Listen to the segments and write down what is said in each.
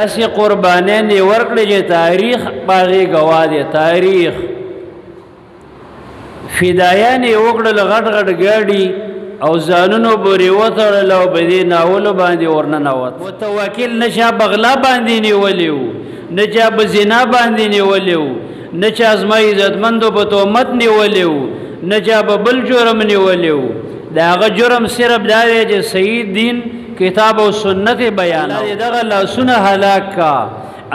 داسې قربانیان یې ورکړې چې تاریخ باغې ګواه دی. تاریخ فدایان یې وکړل، غټ غټ ګاډي او ځانونو پورې وتړل او په دې ناولو باندې ورننوت. متوکل نه چا بغلا باندې نیولی و، نه چا په زنا باندې نیولی و، نه چا زما عزتمندو په تهمت نیولی و، نه چا په بل جرم نیولی و. د هغه جرم صرف دا دی چې صحیح دین کتاب او سنت بیان. الله دغه لاسونه هلاک کا.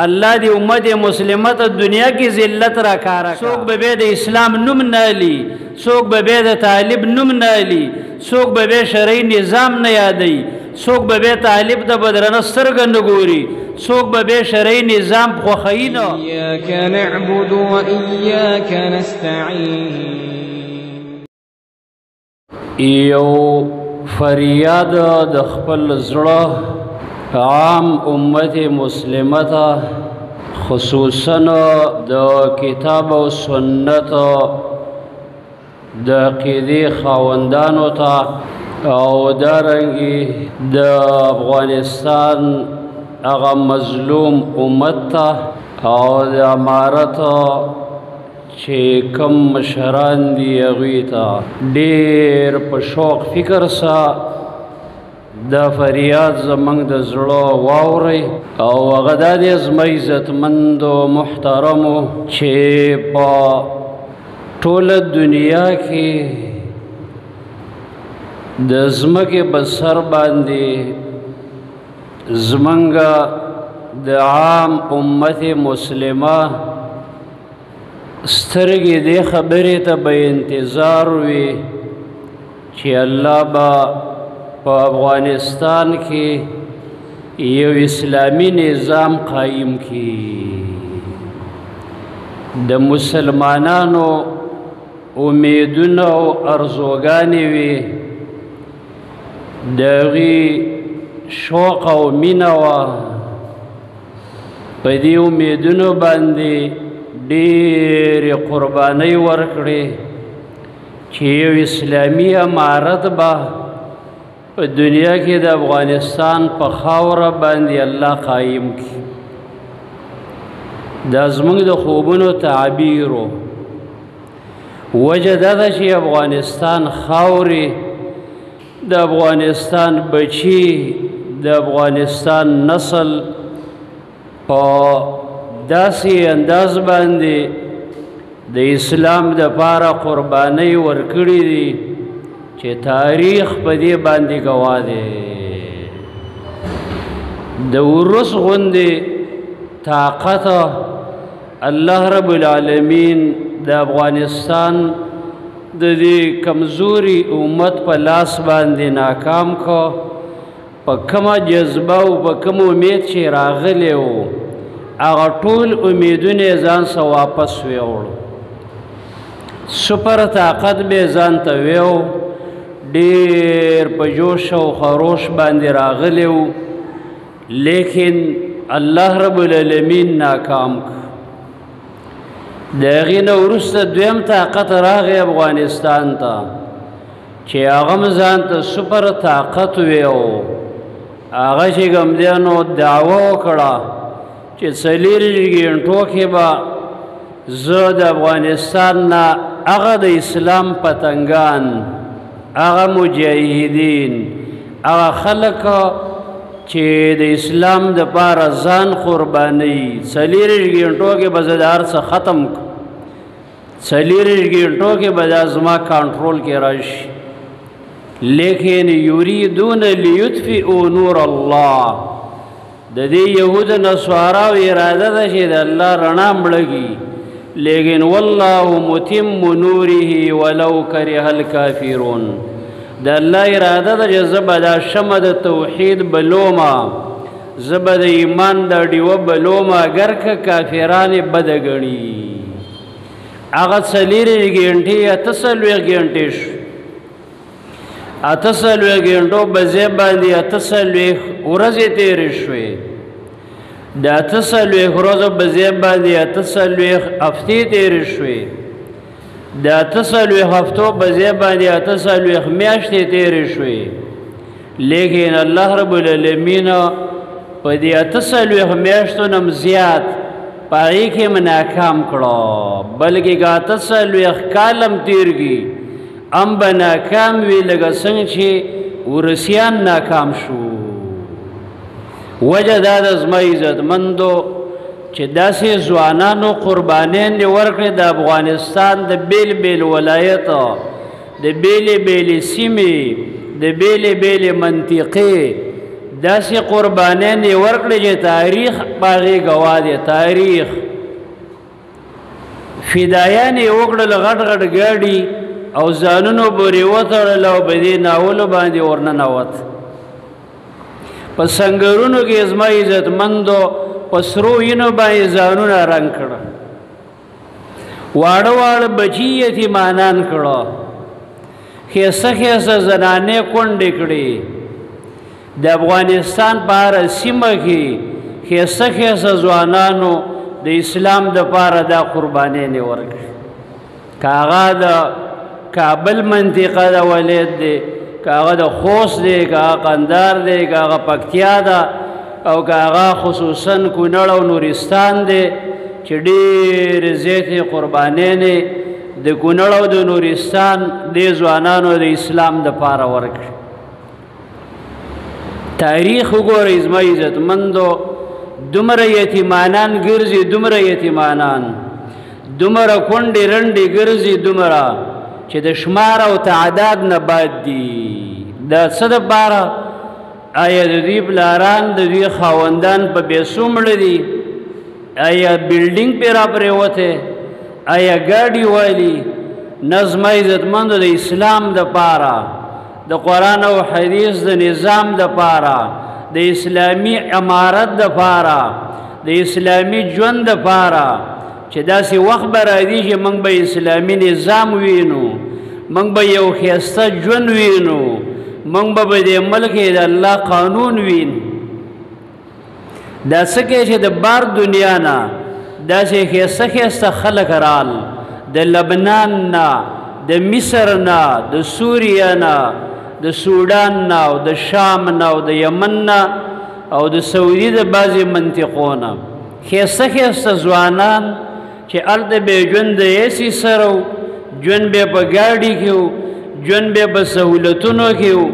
الله دی امت مسلمه ته دنیا کې ذلت را کارا. څوک به د اسلام نوم نه الی، څوک به د طالب نوم نه الی، څوک به شرعي نظام نه یادوي، څوک به طالب ته بدرنه سترګه نه ګوري، څوک به شرعي نظام خوښوي نه. ایاک نعبد و ایاک نستعین. یو فریاد د خپل زړه عام امت مسلمه ته، خصوصا د کتاب او سنت د عقیدې خاوندانو ته او دارنګې د افغانستان هغه مظلوم امت ته او د امارت چې کم مشران دي هغوی ته ډېر په شوق فکر سره دا فریاد زمونږ د زړه واورئ. او هغه دا دی زما عزتمندو محترمو چې په ټوله دنیا کې د ځمکې په سر باندې زمونږ د عام امت مسلمه سترګې دې خبرې ته به انتظار وي چې الله به په افغانستان کې یو اسلامی نظام قایم کړي. د مسلمانانو امیدونه او ارزوګانې وي، د هغې شوق او مینه وه. په دې امیدونو باندې ډېرې قربانۍ ورکړې چې یو اسلامي امارت به په دنیا کې د افغانستان په خاوره باندې الله قایم کړي. دا زموږ د خوبونو تعبیر و. وجه دا ده چې افغانستان خاورې، د افغانستان بچي، د افغانستان نسل په داسې انداز باندې د اسلام دپاره قربانۍ ورکړي دي چې تاریخ په دې باندې ګواه دی. د ورس غوندې طاقت الله رب العالمین د افغانستان د دې کمزوري امت په لاس باندې ناکام کو. په کومه جذبه او په کوم امید چې راغلی و، هغه ټول امیدونه یې ځان سه واپس ویوړ. سپر طاقت به یې ځان ته ویو، ډېر په جوش او خروش باندې راغلی و، لیکن الله رب العالمین ناکام کړ. د هغې نه وروسته دویم طاقت راغی افغانستان ته چې هغه هم ځان ته سپر طاقت ویو. هغه چې کوم دی نو دعوه وکړه چې 40 غنټو کې به زه د افغانستان نه هغه د اسلام پتنګان، هغه مجاهدین، هغه خلک چې د اسلام دپاره ځان قربانوي، 40 غنټو کې به زه د هر څه ختم کړم. 40 غنټو کې به دا زما کنټرول کې راشي. لیکن یریدون لیطفئوا نور الله، د دې یهود نصاراو اراده ده چې د الله رڼا مړږي، لیکن والله متم نوره ولو کرہ الکافرون. د الله اراده ده چې زه به دا شمع د توحید بلومه، زه به د ایمان دا ډیوه بلومه، اگر که کافران یې بده ګڼي. هغه 40 غنټې 48 غنټې شو. 48 غنټو په ځای باندې 48 ورځې تېرې شوې. د 48 ورځو په ځای باندې 48 هفتې تېرې شوې. د 48 هفتو په ځای باندې 48 میاشتې تېرې شوې. لیکن الله رب العالمین په دې 48 میاشتو نه زیات په هغې کې م ناکام کړه بلکې که 48 کال هم تېرږي هم به ناکام وي لکه څنګه چې ورسیان ناکام شو وجه دا ده زما عزتمندو چې داسې ځوانانو قربانیان دې ورکړې د افغانستان د بیل بیل ولایته د بیلې بیلې سیمې د بیلې بیلې منطقې داسې قربانیان یې ورکړې چې تاریخ په هغې ګواه دی تاریخ فدایان یې وکړل غټ غټ ګاډي او ځانونو پورې وتړل او په دې ناولو باندې ورننوت په سنګرونو کې زما عزتمندو په سرو وینو باندې ځانونه رنګ کړه واړه واړه بچي یتیمانان کړه ښایسته ښایسته زنانې کونډې کړې د افغانستان په هره سیمه کې ښایسته ښایسته ځوانانو د اسلام دپاره دا قربانیانې ورکړې که هغه د کابل منطقه د ولید دی که هغه د خوست دی که هغه قندار دی که هغه پکتیا ده او که هغه خصوصا کونړ او نورستان دی چې ډېرې زیاتې قربانیانې د کونړ او د نورستان دې ځوانانو د اسلام دپاره ورکړي تاریخ وګورئ زما عزتمندو دومره یتیمانان ګرځي دومره یتیمانان دومره کونډې رنډې ګرځي دومره چې د شمار او تعداد نه باد دي دا څه دپاره آیا د دوی پلاران د دوی خاوندان په پیسو مړه دي آیا بلډینګ پې راپرېوتی آیا ګاډي والي نه زما عزتمندو د اسلام دپاره د قرآن او حدیث د نظام دپاره د اسلامي امارت دپاره د اسلامي ژوند دپاره چې داسې وخت به راځي چې موږ به اسلامي نظام وینو موږ به یو ښایسته ژوند وینو موږ به په دې ملک کې د الله قانون وینو دا څه کوي چې د بار دنیا نه داسې ښایسته ښایسته خلک رال د لبنان نه د مصر نه د سوریه نه د سودان نه او د شام نه او د یمن نه او د سعودي د بعضې منطقو نه ښایسته ښایسته ځوانان چې هلته به یې ژوند د ایسي سره و ژوند به یې په ګاډي کې و ژوند به یې په سهولتونو کې و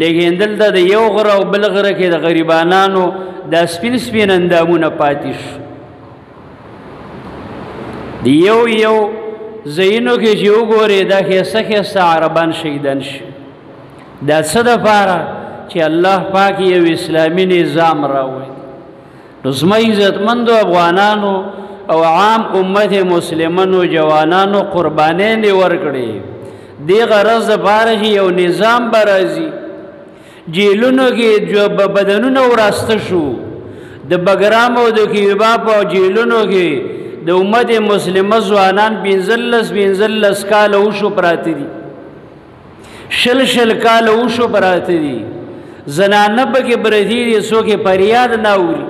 لیکن دلته د یو غره او بل غره کې د غریبانانو دا سپین سپین اندامونه پاتې شو د یو یو ځایونو کې چې وګورې دا ښایسته ښایسته عربان شهیدان شي دا څه دپاره چې الله پاک یو اسلامي نظام راوړي نو زما عزتمندو افغانانو او عام امت مسلمانو جوانانو قربانیانې ورکړې دې غرض دپاره چې یو نظام به راځي جیلونو کې بدنونه وراسته شو د بګرام او د کیوبا په جیلونو کې د امت مسلمه ځوانان 15 کاله وشو پراته دي شل کاله وشو پراته دي زنانه پکې پرتې دي څوک یې فریاد نه اوري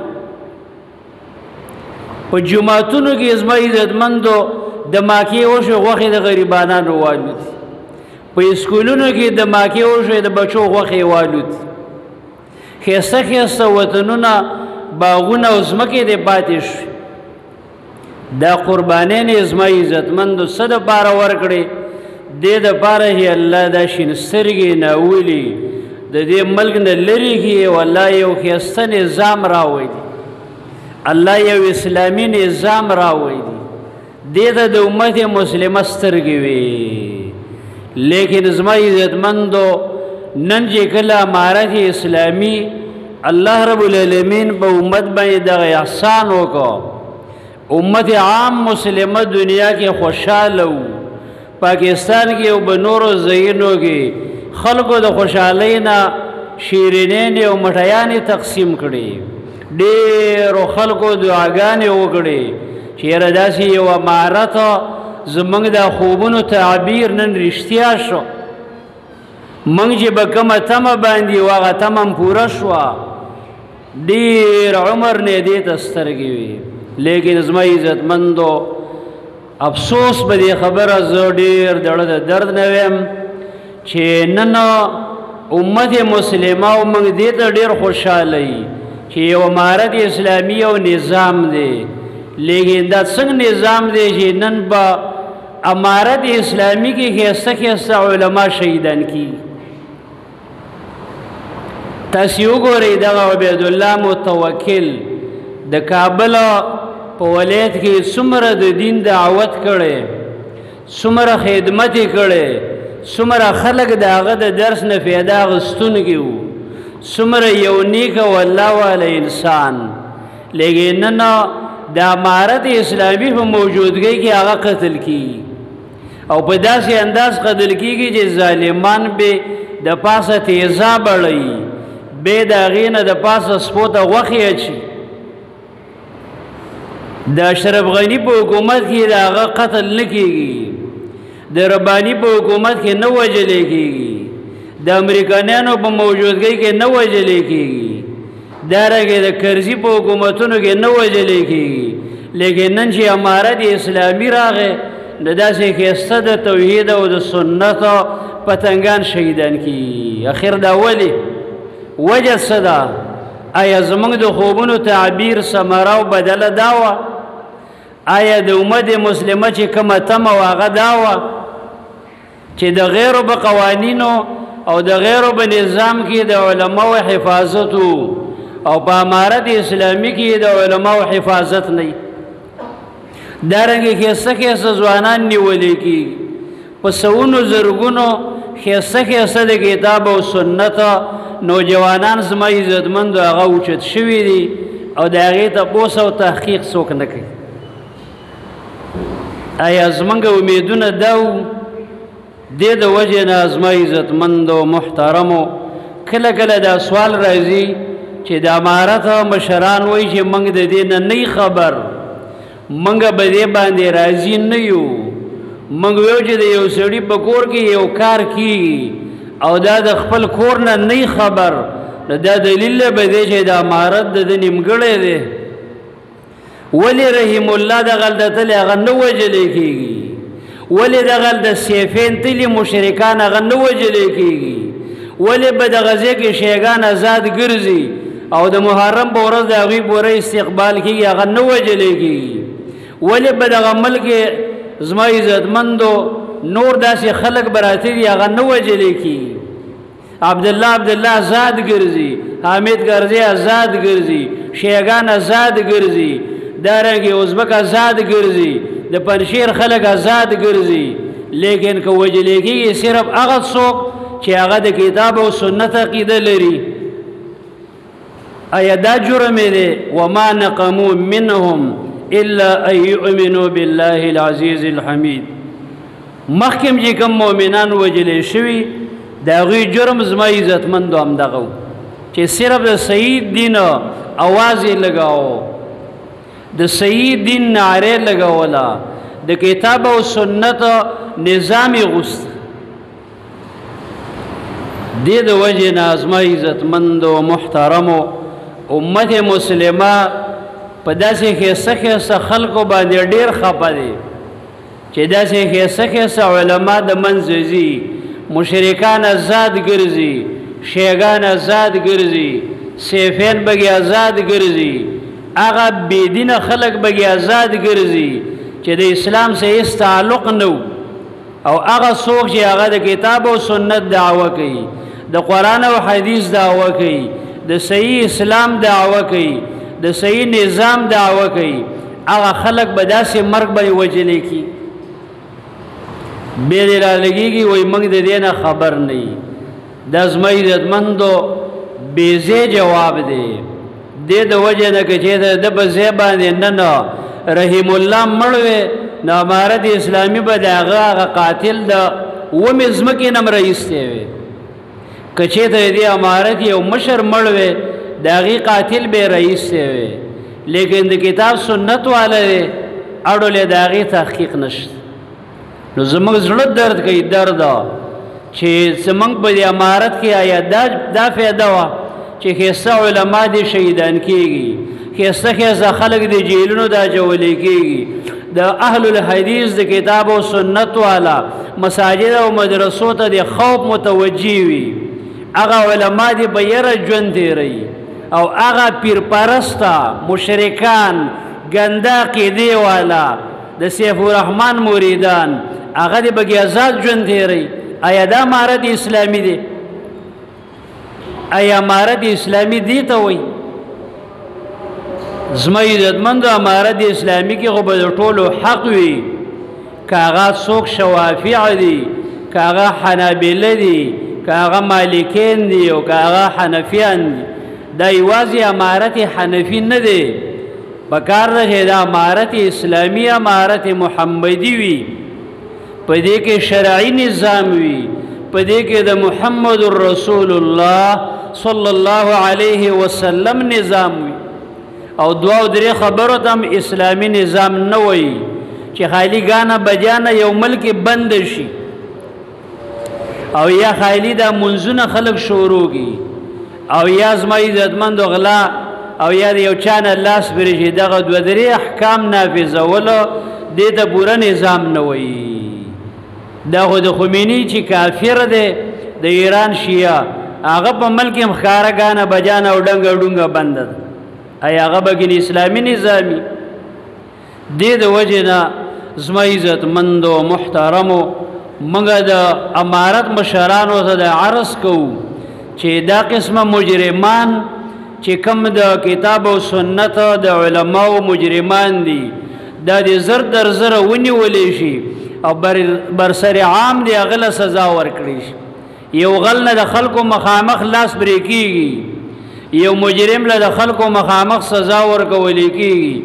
په جوماتونو کې زما عزتمندو د ماکې وشو غوښې د غریبانانو والو دي په اسکولونو کې د ماکې وشو د بچو غوښې والو دي ښایسته ښایسته وطنونه باغونه او ځمکې دې پاتې شوې دا قربانیانې زما عزتمندو څه دپاره ورکړې دې دپاره چې الله دا شین سترګې ناولي د دې ملک نه لرې کړي او الله یو ښایسته نظام راوړي الله یو اسلامي نظام راوړي دې ته د امت مسلمه سترګې وي لیکن زما عزتمندو نن چې کله امارت اسلامي الله رب العالمین په امت باندې دغه احسان وکړو امت عام مسلمه دنیا کې خوشحاله و پاکستان کې او په نورو ځایونو کې خلکو د خوشحالۍ نه شیرینۍ او مټیانې تقسیم کړي ډېرو خلکو دعاګانې وکړې چې یاره داسې یو امارت زموږ د خوبونو تعبیر نن رښتیا شو موږ چې به کومه تمه باندې و هغه تمه هم پوره شوه ډېر عمر نه دې ته سترګې وي لیکن زما عزتمندو افسوس به دې خبره زه ډېر زړه د درد نه ویم چې نن امت مسلمه او موږ دې ته ډېر خوشحاله یي چې یو امارت اسلامی او نظام دی لیکن دا څنګه نظام دی چې نن به امارت اسلامی کې ښایسته ښایسته علما شهیدان کی تاسو وګورئ دغه عبیدالله متوکل د کابل په ولایت کې څومره د دین دعوت کړی څومره خدمت یې کړی څومره خلک د هغه د درس نه فایده اخیستونکي وو څومره یو نیک او الله والا انسان لیکن نن د امارت اسلامي په موجودګۍ کې هغه قتل کیږي او په داسې انداز قتل کیږي چې ظالمان به د پاسه تیزاب اړوي به د هغې نه د پاسه سپو ته غوښې اچي د اشرف غني په حکومت کې د هغه قتل نه کیږي د رباني په حکومت کې نه وژلې کیږي د امریکایانو په موجودګۍ کې نه وژلې کیږي دارنګه د کرزي په حکومتونو کې نه وژلې کیږي لیکن نن چې امارت اسلامي راغی د داسې ښایسته د توحید او د سنت پتنګان شهیدان کیږي اخر دا ولې وجه څه ده آیا زموږ د خوبونو تعبیر ثمره او بدله دا وه آیا د امت مسلمه چې کومه تمه وه هغه دا وه چې د غیرو په قوانینو او د غیرو په نظام کې د علماو حفاظت او په امارت اسلامي کې د علماو حفاظت نه دارنګه ښایسته ښایسته ځوانان نیولې کېږي په سوونو زرګونو ښایسته ښایسته د کتاب او سنت نوجوانان زما عزتمندو هغه اوچت شوي دي او د هغې تپوس او تحقیق څوک نه کوي آیا زموږ امیدونه دا و دې د وجې نه زما عزتمندو محترمو کله کله دا سوال راځي چې د امارت مشران وایي چې موږ د دې نه نه خبر موږ به دې باندې راضي نه یو موږ ویو چې د یو سړي په کور کې یو کار کیږي او دا د خپل کور نه نه خبر نو دا دلیل به دی چې د امارت د نیمګړی دی ولې رحیم الله دغه د تلې هغه نه وژلی کېږي ولې دغه د سیفین تلي مشرکان هغه نه وژلی کېږي ولې به د غزې کې شیګان آزاد ګرځي او د محرم په ورځ د هغوی پوره استقبال کېږي هغه نه وژلی کېږي ولې به دغه ملک زما عزتمندو نور داسې خلق براته دي هغه نه وژلی کېږي عبدالله آزاد ګرځي حامد کرزی آزاد ګرځي شیګان آزاد ګرځي دارنګې ازبک آزاد ګرځي د پنشیر خلق آزاد ګرځي لیکن که وژلی کېږي صرف هغه څوک چې هغه د کتاب او سنت عقیده لري آیا دا جرم دی وما نقموا منهم الا ان یؤمنوا بالله العزیز الحمید مخکم چې کوم مؤمنان وژلی شوي د هغوی جرم زما عزتمندو همدغه و چې صرف د صحیح دین اواز یې لګاو د صحیح دین نعرې لګوله د کتاب او سنت نظام یې غوست دې د وجې نه زما عزتمندو محترمو امت مسلمه په داسې ښایسته ښایسته خلکو باندې ډېر خفه دی چې داسې ښایسته ښایسته علما د منځه ځي مشرکان آزاد ګرځي شیګان آزاد ګرځي سیفین بګي آزاد ګرځي هغه بېدینه خلک بګي آزاد ګرځي چې د اسلام سره هېڅ تعلق نه او هغه څوک چې هغه د کتاب او سنت دعوه کوي د قرآن او حدیث دعوه کوي د صحیح اسلام دعوه کوي د صحیح نظام دعوه کوي هغه خلک به داسې مرګ به یې وژلی کي بیا دې رالګېږي وایي موږ د دې نه خبر نه یي دا زما عزتمندو بېځای جواب دی دې د وجې نه که چېرته د په ځای باندې نن رحیم الله مړ وی نو امارت اسلامي به د هغه قاتل د اومې ځمکې نه هم رایستی وی که چېرته د دې امارت یو مشر مړ وی د هغې قاتل به یې رایستی وی لیکن د کتاب سنت والا دی اړولی د هغې تحقیق نشته نو زموږ زړه درد کوي درده چې زموږ په دې امارت کې آیا دا فایده وه چې ښایسته علما دې شهیدان کېږي ښایسته ښایسته خلک د جیلونو د اچولی کېږي د اهل الحدیث د کتاب او سنت والا مساجد او مدرسو ته د خوف متوجه وي هغه علما دې په یره ژوند تېروي او هغه پیرپرسته مشرکان ګنده عقیدې والا د سیف الرحمن مریدان هغه دې پکې آزاد ژوند تېروي آیا دا امارت اسلامي دی آیا امارت اسلامي دی ته وایي زما عزتمندو امارت اسلامي کې خو به د ټولو حق وي که هغه څوک شوافع دي که هغه حنابله دي که هغه مالکین دي او که هغه حنفیان دي دا یوازې امارت حنفي نه دی پکار ده چې دا امارت اسلامي امارت محمدي وي په دې کې شرعي نظام وي په دې کې د محمد رسول الله صلی الله علیه وسلم نظام وي او دوا او درې خبرو ته اسلامي نظام نه وي چې خالی ګانه بجانه یو ملک بند شي او یا خالی دا منځونه خلق شروع کی او یا زما عزتمندو غلا او یا یو چانه لاس بری چې دغه دوه درې احکام نافذولو دې ته پوره نظام نه وي دا خو د خمینی چې کافر دی د ایران شیعه هغه په ملک کې مخاره ګانه بجانه او ډنګه بند ده ای هغه بګین اسلامي نظامي دې د وجه نه زما عزتمندو محترمو موږ د امارت مشرانو ته د عرض کوو چې دا قسمه مجرمان چې کوم د کتاب او سنت د علماو مجرمان دي دا د زر در زر ونیولی شي او برسر عام دی هغه سزا ورکړي شي یو غل نه د خلکو مخامخ لاس بری کیږي یو مجرم له د خلکو مخامخ سزا ورکول کیږي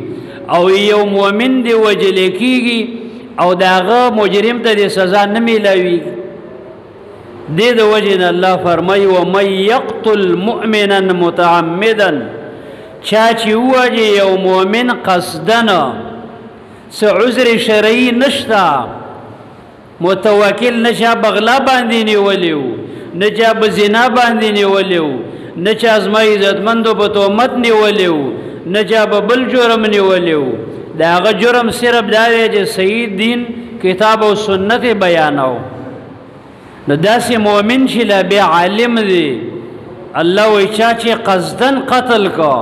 او یو مؤمن دی وجل کیږي او داغه مجرم ته د سزا نه میلاوي دې د وجه الله فرمایي و من يقتل مؤمنا متعمدا چا چې وجه یو مؤمن قصدنا څه عذر شرعي نشتا متوکل نشا بغلا باندې نیولیو نه چا بزنا باندې نیولیو نه چا زما عزتمندو په تهمت نیولیو نه چا په بل جرم نیولیو دا هغه جرم صرف دا دی چې صحیح دین کتاب او سنت بیانو نو داسې مؤمن چې لا بیا عالم دی الله وی چا چې قصدن قتل کا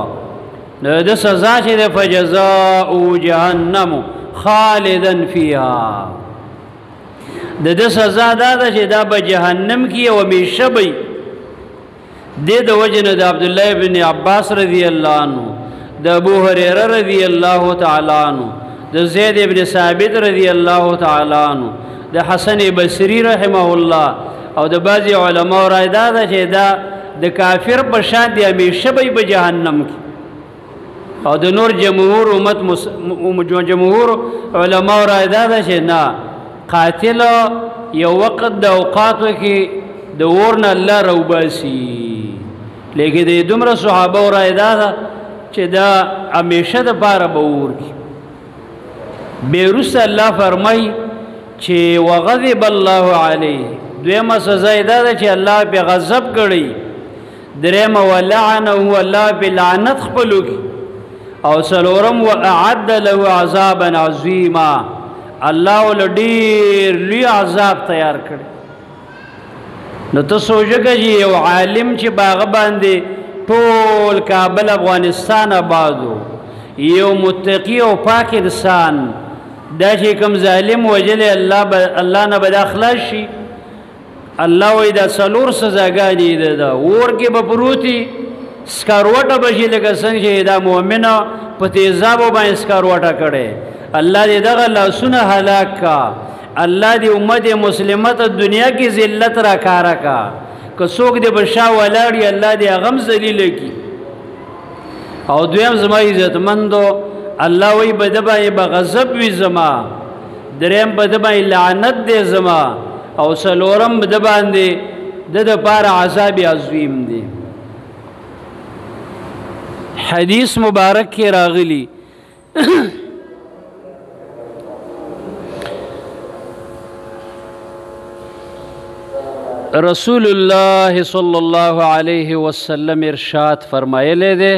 نو د سزا چې د فجزاء جهنم خالدا فيها د سزا دا ده چې دا به جهنم کې او همیشه وي د وجنه د عبد الله ابن عباس رضی الله عنه د ابو هريره رضی الله تعالی عنه د زید ابن ثابت رضی الله تعالی عنه د حسن بصری رحمه الله او د بعضی علما رای دا ده چې دا د کافر په شان دی همیشه به په جهنم کې او د نور جمهور امت جمهور علما رای دا ده چې نه قاتل یو وخت د اوقاتو کې د ورنه الله روباسي لیکن د دومره صحابه رای دا ده چې دا همیشه د پاره به ور کې بیرس الله فرمای چې وغضب الله علیه دویمه سزا دا ده چې الله په غضب کړي درېمه ولعنه الله بلعنت خپلو کې او سلورم واعد له عذابا عظیما الله ول ډیر لوی عذاب تیار کړي نو ته سوچګه یو عالم چې باغ باندې ټول کابل افغانستان آبادو یو متقی او پاک انسان دا چې کوم ظالم وجل الله نه به اخلاص شي الله وې دا سلور سزاګانی ده دا ورګه به پروتي سکاروټه بشي لکه څنګه چې دا مؤمنه په تیزابو باندې سکاروټه کړي الله دې دغه لاسونه هلاک کا الله دې امت مسلمه ته دنیا کې ذلت را کارا کا که څوک دې بشا ولاړی الله دې غم ذلیل کی او دویم زما عزتمندو الله وی بدبای بغضب وی زما دریم بدبای لعنت دې زما او سلورم بدباندې د پار عذاب عظیم دی حدیث مبارک کې راغلی رسول الله صلی الله علیه وسلم ارشاد فرمایلی دی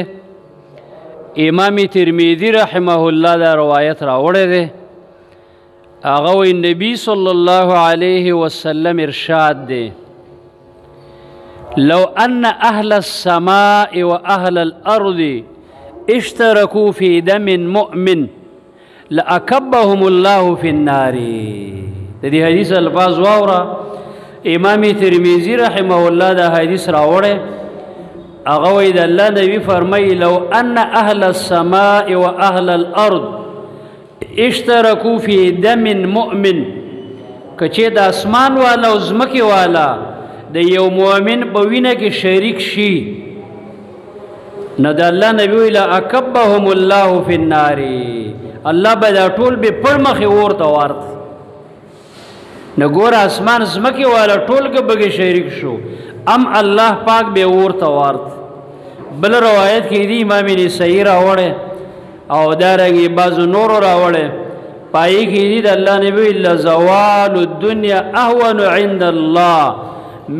امام ترمذی رحمه الله دا روایت راوړی دی هغه وی نبی صلی الله علیه وسلم ارشاد دی لو ان اهل السماء واهل الارض اشتركوا في دم مؤمن لأكبهم الله في النار. دې حدیث الفاظ واوره امام ترمذی رحمه الله دا حدیث راوړی هغه وایي د الله نبی فرمایي لو ان اهل السماء واهل الارض اشتركوا في دم مؤمن که چې د اسمان والا او ځمکې والا د یو مؤمن په وینه کې شریک شي نو د الله نبی ویل اکبهم الله فی النار الله به دا ټول به پر مخې اور ته ورت نو ګوره اسمان ځمکې والا ټول که بګې شریک شو ام الله پاک به اور ته ورت. بل روایت کې دی امام نسائی راوړی او دارنګې بعضو نورو راوړی پای کې دی د الله نبی لزوال الدنیا اهون عند الله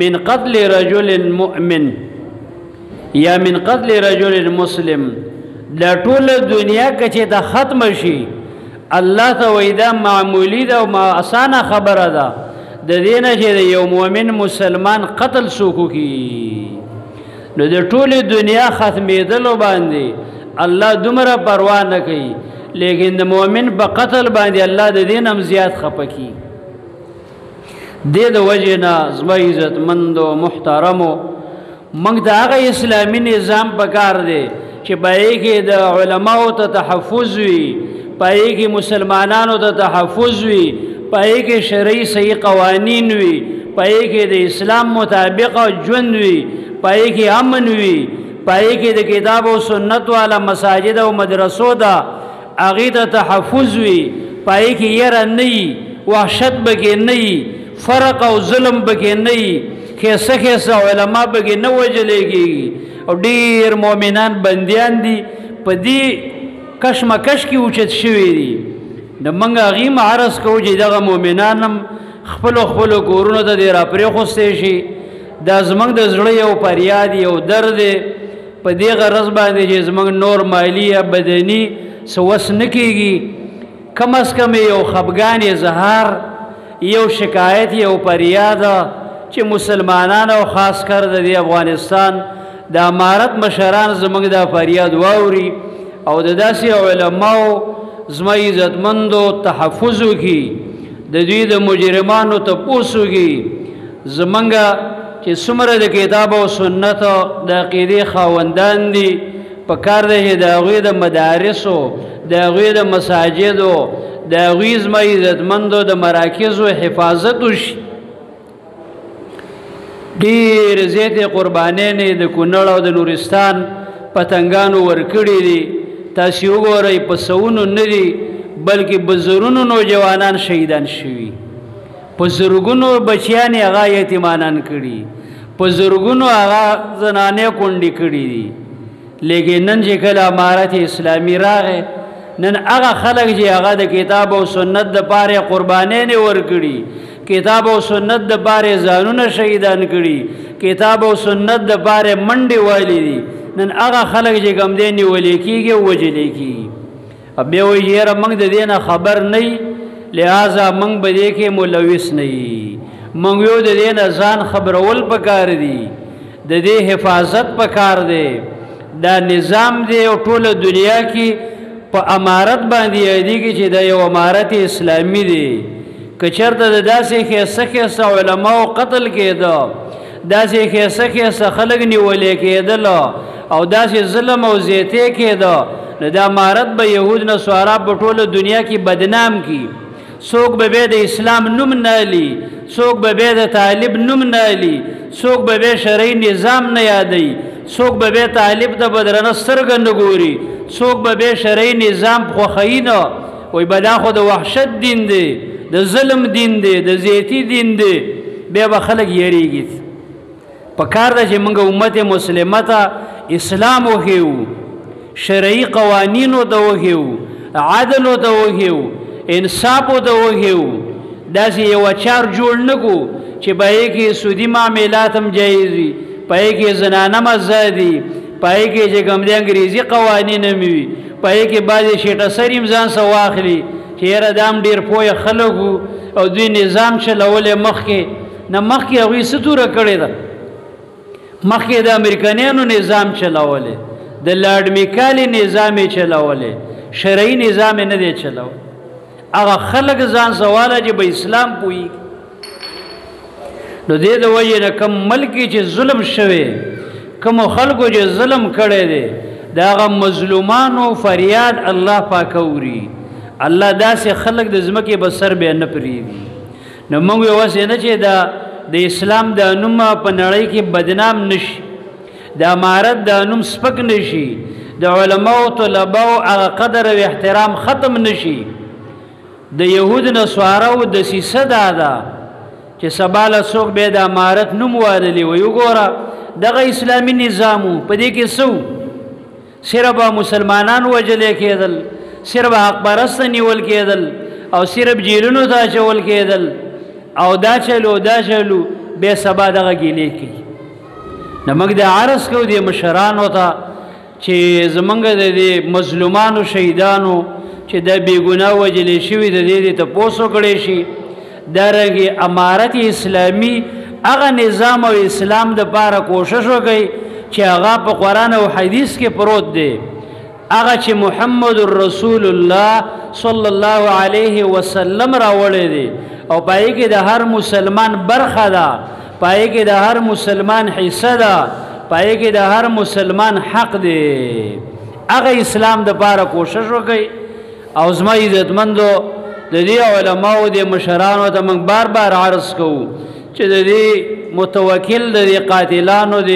من قتل رجل مؤمن یا من قتل رجل مسلم. دا ټول دنیا که چې دا ختم شي الله ته وایي دا معمولی ده او اسانه خبره ده د دې نه چې د یو مؤمن مسلمان قتل څوک وکړي نو د ټولې دنیا ختمېدلو باندې الله دومره پروا نه کوي لیکن د مؤمن په قتل باندې الله د دې نه هم زیات خفه کي. دې د وجې نه زما عزتمندو محترمو موږ د هغه اسلامي نظام پکار دی چې پای کې د علماو ته تحفظ وي پای کې مسلمانانو ته تحفظ وي پای کې شرعي صحیح قوانین وي پای کې د اسلام مطابق ژوند وي پای کې امن وي پای کې د کتاب او سنت والا مساجد او مدرسو دا هغې ته تحفظ وي پای کې یره نه وي وحشت پکې نه وي فرق او ظلم پکې نه وي خیسه خیسه علما پکې نه وژلې کېږي او ډېر مؤمنان بندیان دي په دې کشمکش کې اوچت شوي دي. د موږ هغې هم عرض کوو چې دغه مؤمنان هم خپلو کورونو ته دې راپرېښوستی شي. دا زموږ د زړه یو فریاد یو درد دی په دې غرض باندې چې زموږ نور مالی یا بدني څه وس نه کېږي کم از کم یو خفګان اظهار یو شکایت یو فریاد چې مسلمانان او خاص کر د افغانستان د امارت مشران زموږ دا فریاد واوري او د داسې علماو زما عزتمندو تحفظ وکړي د دوی د مجرمانو تپوس وکړي زموږ چې څومره د کتاب او سنت د عقیدې خاوندان دي په کار دی چې د هغوی د مدارسو د هغوی د مساجدو د هغوی زما عزتمندو د مراکزو حفاظت وشي. ډېر زیاتې قربانیانې د کونړ او د نورستان پتنګانو ورکړي دي. تاسې وګورئ په سوونو نه دي بلکې په زرونو نوجوانان شهیدان شوي په زرګونو بچیان یې هغه یتیمانان کړي په زرګونو هغه زنانې کونډې کړي دي. لیکن نن چې کله امارت اسلامي راغی نن هغه خلک چې هغه د کتاب او سنت دپاره قربانیانې ورکړي کتاب او سنت دپاره ځانونه شهیدان کړي کتاب او سنت دپاره منډې والي دي نن هغه خلک چې کوم دی نیولې کېږي او وژلې کېږي. بیا وایي یاره موږ د دې نه خبر نه یي لہذا موږ به دې کې ملوث نه یي موږ یو د دې نه ځان خبرول پکار دي د دې حفاظت پکار دی. دا نظام دی او ټوله دنیا کې په امارت باندې یادېږي چې دا یو امارت اسلامي دی. که چېرته د داسې ښایسته ښایسته علماو قتل کېده داسې ښایسته ښایسته خلک نیولې کېدله او داسې ظلم او زیاتې کېده نو دا امارت به یهود نصارا په ټوله دنیا کې بدنام کی. څوک به بیا د اسلام نوم نه الي څوک به بیا د طالب نوم نه الي څوک به بیا شرعي نظام نه یادوي څوک به بیا طالب ته په درنه سترګه نه ګوري څوک به بیا شرعي نظام خوښوي نه وایي به دا خو د وحشت دین دی د ظلم دین دی د زیاتي دین دی بیا به خلک یریږي. په کار ده چې موږ امت مسلمه ته اسلام وښیو شرعي قوانینو ته وښیو عدلو ته وښیو انصافو ته وښیو داسې یو اچار جوړ نه کړو چې په هغې کې سودي معاملات هم جایز وي په هغې کې زنانه هم ازادي په هغې کې چې کوم دی انګریزي قوانین هم وي په هغې کې بعضې شیټه سري هم ځان څه واخلي چې یاره دا هم ډېر پویه خلک وو او دوی نظام چلولی مخکې نه مخکې هغوی څه توره کړې ده مخکې د امریکایانو نظام چلاولی د لارډ میکالي نظام یې چلاولی شرعي نظام یې نه دی چلاولی هغه خلک ځان سواله چې به اسلام پوهېږي نو دې د وجې نه کوم ملک چې ظلم شوی کومو خلکو چې ظلم کړی دی د هغه مظلومانو فریاد الله پاک اوري الله داسې خلک د ځمکې به سر بیا نه پرېږدي نو موږ یوازې نه چې د اسلام د نوم په نړۍ کې بدنام نشي د امارت د نوم سپک نشي د علماو طلباو هغه قدر او احترام ختم نشي د یهود نصاراو دسیسه دا ده چې سبا له څوک بیا د امارت نوم واللی وي وګوره دغه اسلامي نظامو په دې کې څه صرف مسلمانان وجلې کېدل صرف حق پرسته نیول کېدل او صرف جیلونو ته اچول کېدل او دا چلو بیا سبا دغه ګیلې کوي نو موږ د عرض کوو دې مشرانو ته چې زمونږ د دې مظلومانو شهیدانو چې د بېګناه وجلې شوي د دې تپوس وکړی شي دارنګې امارت اسلامي هغه نظام او اسلام دپاره کوشش وکړي چې هغه په قرآن او حدیث کې پروت دی هغه چې محمد رسول الله صلی الله علیه وسلم راوړی دی او پای کې د هر مسلمان برخه ده پای کې د هر مسلمان حصہ ده پای کې د هر مسلمان حق دی هغه اسلام دپاره کوشش وکړي او زما عزتمندو د دې علماو د مشرانو ته موږ بار بار عرض کوو چې د دې متوکل د دې قاتلانو د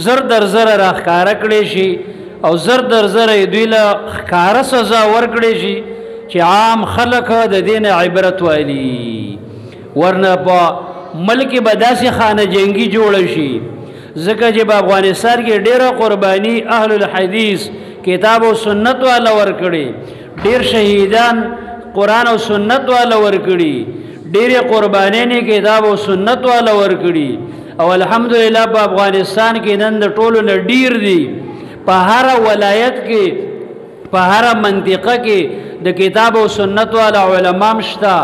زر در زر راښکاره کړی شي او زر در زر دوی له ښکاره سزا ورکړی شي چې عام خلک د دې نه عبرت والی ورنه په ملک به داسې خانه جنګي جوړه شي ځکه چې په افغانستان کې ډېره قرباني اهل الحدیث کتاب او سنت والا ورکړي ډېر شهیدان قرآن او سنت والا ورکړي ډېرې قربانیانې کتاب او سنت والا ورکړي او الحمدلله په افغانستان کې نن د ټولو نه ډېر دي په هر ولایت کې په هر منطقه کې د کتاب او سنت والا علما مشته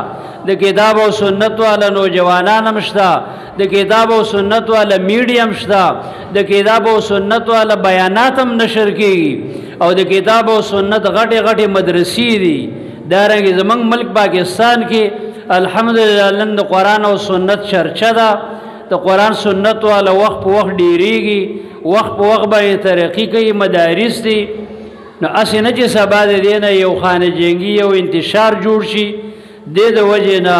د کتاب او سنت والا نوجوانان مشته د کتاب او سنت والا میډیم شته د کتاب او سنت والا بیانات هم نشر کیږي او د کتاب او سنت غټې غټې مدرسې دي دارنګه زمنګ ملک پاکستان کې الحمدلله نن د قرآن او سنت چرچه ده د قرآن سنت والا وخت په وخت ډیریږي وخت په وخت باندې ترقی کوي مدارس دي نو اسې نه چې سبا د دې نه یو خانه جنګي یو انتشار جوړ شي دې د وجې نه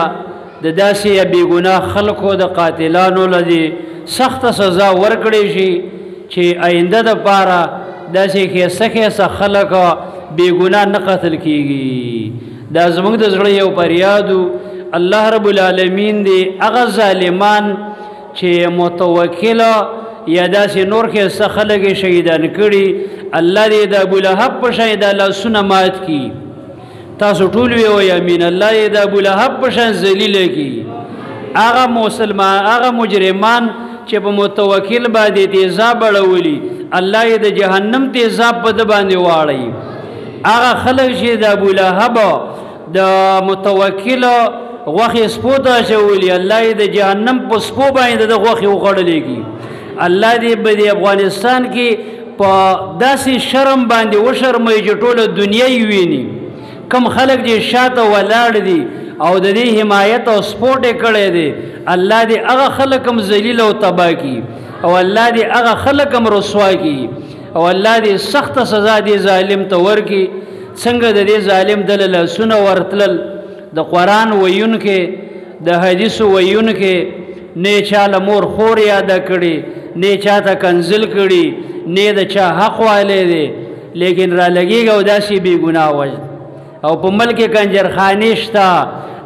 د داسې بېګناه خلکو د قاتلانو له سخته سزا ورکړی شي چې آینده دپاره داسې ښایسته ښایسته خلک بېګناه نه قتل کیږي دا زموږ د زړه یو فریادو الله رب العالمین دی هغه ظالمان چې متوکله یا داسې نور ښایسته خلک یې شهیدان کړي الله دې د ابولهب په شان د لاسونه مات کړي تاسو ټول وایئ امین الله دې د ابولهب په شان ذلیله کړي هغه مجرمان چې په متوکل باندې تیزاب اړولي الله یې د جهنم تیزاب په ده باندې واړوي هغه خلک چې د ابولهب د متوکل غوښې سپو ته اچولي الله یې د جهنم په سپو باندې د غوښې وخوړلی کړي الله دې به د افغانستان کې په داسې شرم باندې وشرموي چې ټوله دنیا یې ویني کم خلک چې شاته ولاړ دي او د دې حمایت او سپورټ یې کړی دی الله دې هغه خلک هم ذلیل او تباه کړي او الله دې هغه خلک هم رسوا کړي او الله دې سخته سزا دې ظالم ته ورکړي څنګه د دې ظالم دله لاسونه ورتلل د قرآن ویونکې د حدیثو ویونکې نه چاله مور خور یاده کړي نه چاته کنزل کړي نه د چا حق والی دی لیکن را لګېږي او داسې بېګناه وجد او په ملک کنجرخانې شته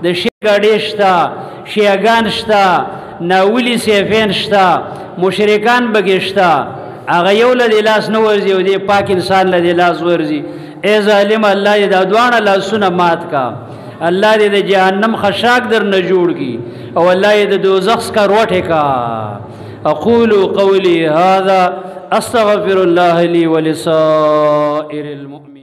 د شي ګاډې شته شیعګان شته ناولي سیفین شته مشرکان پکې شته هغه یو له دې لاس نه ورځي او دې پاک انسان له دې لاس ورځي ای ظالم الله دې دا دواړه لاسونه مات کا الله دې د جهنم خشاک در نه جوړ کی او الله دې د دوزخ سکروټه کا اقول قولي هذا استغفر الله لي ولسائر المؤمنين